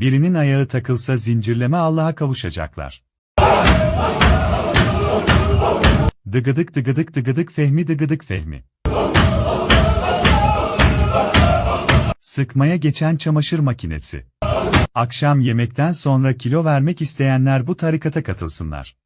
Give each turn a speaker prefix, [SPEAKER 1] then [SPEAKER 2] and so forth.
[SPEAKER 1] Birinin ayağı takılsa zincirleme Allah'a kavuşacaklar. Dıgıdık dıgıdık dıgıdık Fehmi dıgıdık Fehmi. Sıkmaya geçen çamaşır makinesi. Akşam yemekten sonra kilo vermek isteyenler bu tarikata katılsınlar.